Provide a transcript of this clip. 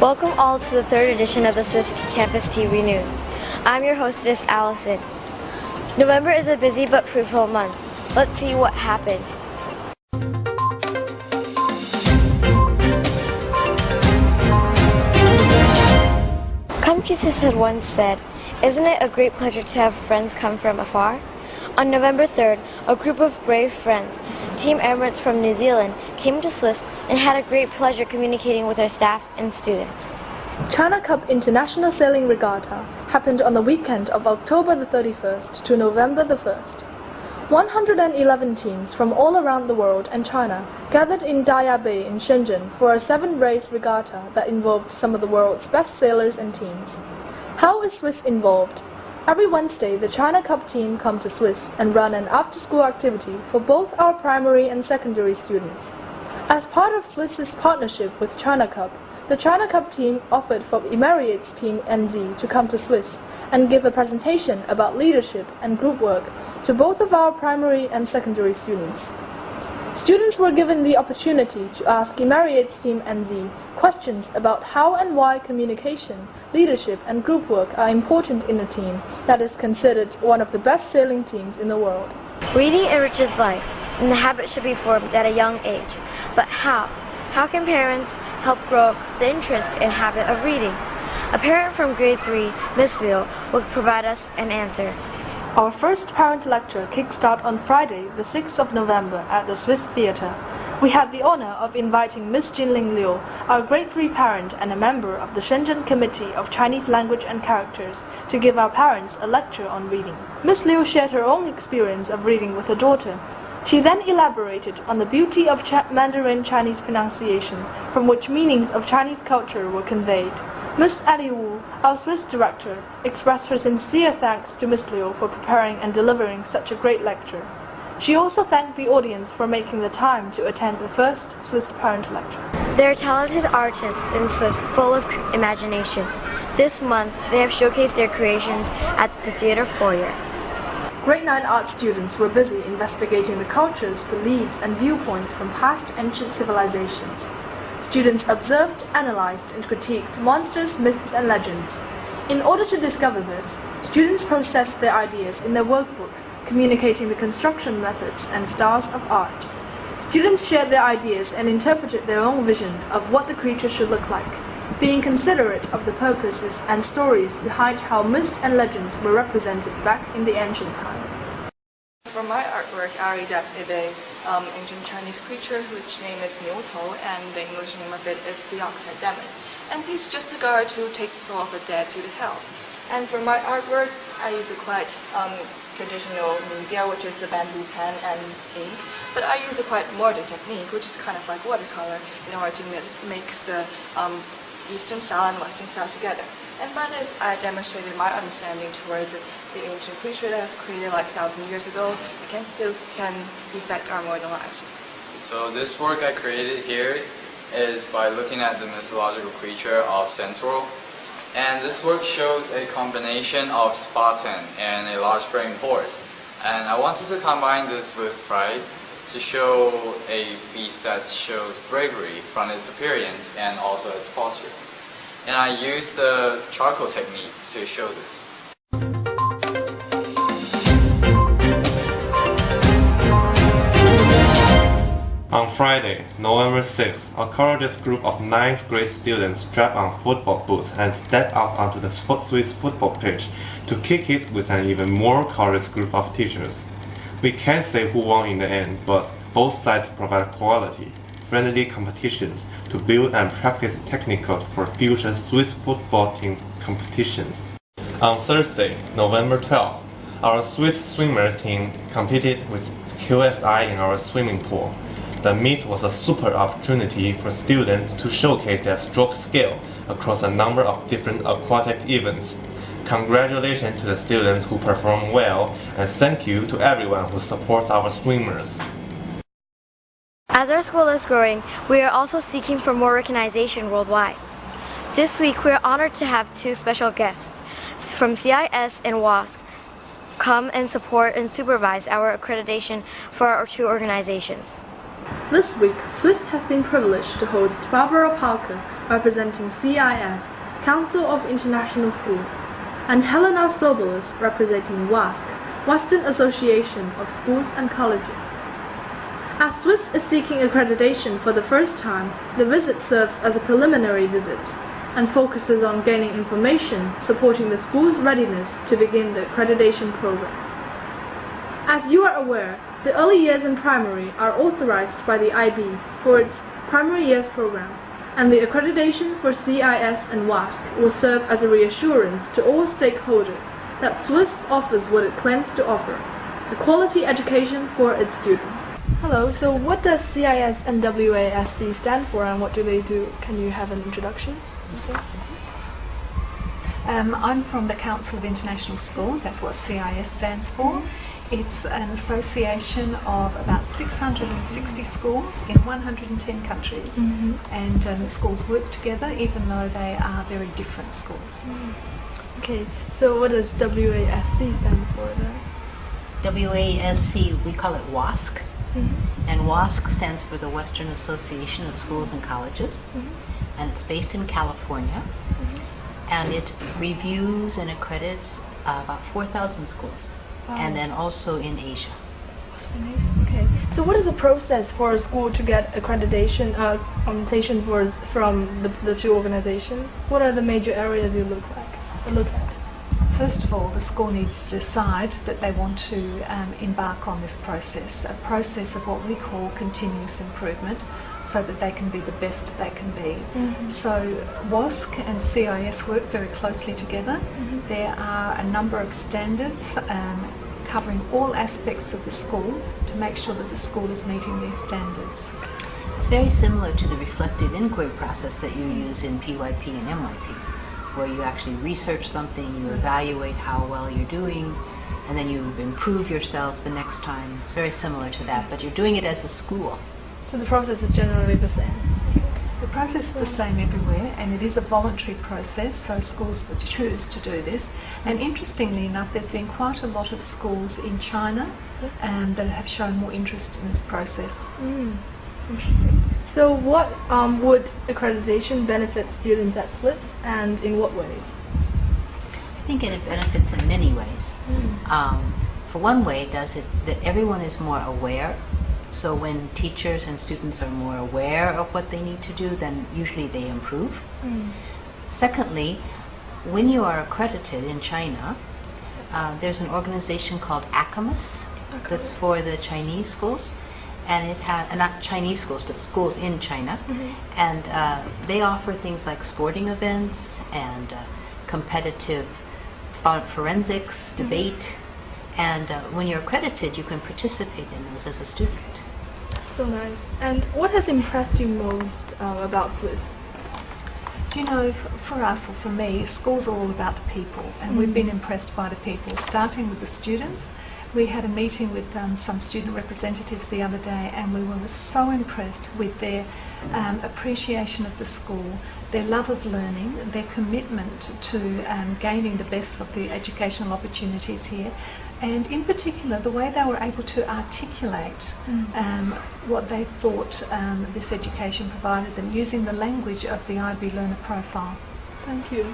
Welcome all to the third edition of the SWIS Campus TV News. I'm your hostess, Allison. November is a busy but fruitful month. Let's see what happened. Confucius had once said, "Isn't it a great pleasure to have friends come from afar?" On November 3rd, a group of brave friends, Team Emirates from New Zealand, came to SWIS and had a great pleasure communicating with our staff and students. China Cup International Sailing Regatta happened on the weekend of October the 31st to November the 1st. 111 teams from all around the world and China gathered in Daya Bay in Shenzhen for a 7-race regatta that involved some of the world's best sailors and teams. How is SWIS involved? Every Wednesday, the China Cup team come to SWIS and run an after-school activity for both our primary and secondary students. As part of SWIS's partnership with China Cup, the China Cup team offered for Emirates Team NZ to come to SWIS and give a presentation about leadership and group work to both of our primary and secondary students. Students were given the opportunity to ask Emirates Team NZ questions about how and why communication, leadership and group work are important in a team that is considered one of the best sailing teams in the world. Reading enriches life, and the habit should be formed at a young age. But how? How can parents help grow the interest and habit of reading? A parent from grade 3, Miss Liu, will provide us an answer. Our first parent lecture kickstart on Friday, the 6th of November at the SWIS Theatre. We had the honor of inviting Miss Jinling Liu, our grade 3 parent and a member of the Shenzhen Committee of Chinese Language and Characters, to give our parents a lecture on reading. Miss Liu shared her own experience of reading with her daughter. She then elaborated on the beauty of Mandarin Chinese pronunciation, from which meanings of Chinese culture were conveyed. Miss Ellie Wu, our SWIS director, expressed her sincere thanks to Miss Liu for preparing and delivering such a great lecture. She also thanked the audience for making the time to attend the first SWIS parent lecture. There are talented artists in SWIS full of imagination. This month, they have showcased their creations at the theater foyer. Grade 9 art students were busy investigating the cultures, beliefs, and viewpoints from past ancient civilizations. Students observed, analyzed, and critiqued monsters, myths, and legends. In order to discover this, students processed their ideas in their workbook, communicating the construction methods and styles of art. Students shared their ideas and interpreted their own vision of what the creature should look like, being considerate of the purposes and stories behind how myths and legends were represented back in the ancient times. For my artwork, I adapted a ancient Chinese creature which name is Niu Tou, and the English name of it is the Oxhead Demon. And he's just a guard who takes the soul of the dead to the hell. And for my artwork, I use a quite traditional media, which is the bamboo pen and ink, but I use a quite modern technique, which is kind of like watercolor, in order to make the Eastern style and Western style together. And by this, I demonstrated my understanding towards the ancient creature that was created like 1,000 years ago that still can affect our modern lives. So this work I created here is by looking at the mythological creature of Centaur. And this work shows a combination of Spartan and a large frame horse. And I wanted to combine this with pride to show a beast that shows bravery from its appearance and also its posture. And I used the charcoal technique to show this. On Friday, November 6th, a courageous group of 9th grade students strapped on football boots and stepped out onto the SWIS football pitch to kick it with an even more courageous group of teachers. We can't say who won in the end, but both sides provide quality, friendly competitions to build and practice technical for future SWIS football team competitions. On Thursday, November 12th, our SWIS swimmers team competed with QSI in our swimming pool. The meet was a super opportunity for students to showcase their stroke skill across a number of different aquatic events. Congratulations to the students who performed well, and thank you to everyone who supports our swimmers. As our school is growing, we are also seeking for more recognition worldwide. This week, we are honored to have 2 special guests from CIS and WASC come and support and supervise our accreditation for our 2 organizations. This week, SWIS has been privileged to host Barbara Parker, representing CIS, Council of International Schools, and Helena Sobolos, representing WASC, Western Association of Schools and Colleges. As SWIS is seeking accreditation for the first time, the visit serves as a preliminary visit and focuses on gaining information supporting the school's readiness to begin the accreditation progress. As you are aware, the early years in primary are authorized by the IB for its primary years program, and the accreditation for CIS and WASC will serve as a reassurance to all stakeholders that SWIS offers what it claims to offer, a quality education for its students. Hello, so what does CIS and WASC stand for and what do they do? Can you have an introduction? Okay. I'm from the Council of International Schools, that's what CIS stands for. It's an association of about 660 schools in 110 countries, and the schools work together even though they are very different schools. Okay, so what does WASC stand for then? WASC, we call it WASC, and WASC stands for the Western Association of Schools and Colleges, and it's based in California, and it reviews and accredits about 4,000 schools, and then also in Asia. Okay, so what is the process for a school to get accreditation from the two organizations? What are the major areas you look at? First of all, the school needs to decide that they want to embark on this process, a process of what we call continuous improvement, so that they can be the best they can be. So WASC and CIS work very closely together. There are a number of standards covering all aspects of the school to make sure that the school is meeting these standards. It's very similar to the reflective inquiry process that you use in PYP and MYP, where you actually research something, you evaluate how well you're doing, and then you improve yourself the next time. It's very similar to that, but you're doing it as a school. So the process is generally the same? The process is the same everywhere, and it is a voluntary process, so schools choose to do this. And interestingly enough, there's been quite a lot of schools in China that have shown more interest in this process. Interesting. So what would accreditation benefit students at SWIS, and in what ways? I think it benefits in many ways. For one way, it does it that everyone is more aware. So when teachers and students are more aware of what they need to do, then usually they improve. Secondly, when you are accredited in China, there's an organization called ACAMUS that's for the Chinese schools, and it has not Chinese schools, but schools in China, and they offer things like sporting events and competitive forensics, debate. And when you're accredited, you can participate in those as a student. That's so nice. And what has impressed you most about SWIS? Do you know, for us, or for me, schools are all about the people, and we've been impressed by the people, starting with the students. We had a meeting with some student representatives the other day, and we were so impressed with their appreciation of the school, their love of learning, their commitment to gaining the best of the educational opportunities here, and in particular the way they were able to articulate what they thought this education provided them, using the language of the IB learner profile. Thank you.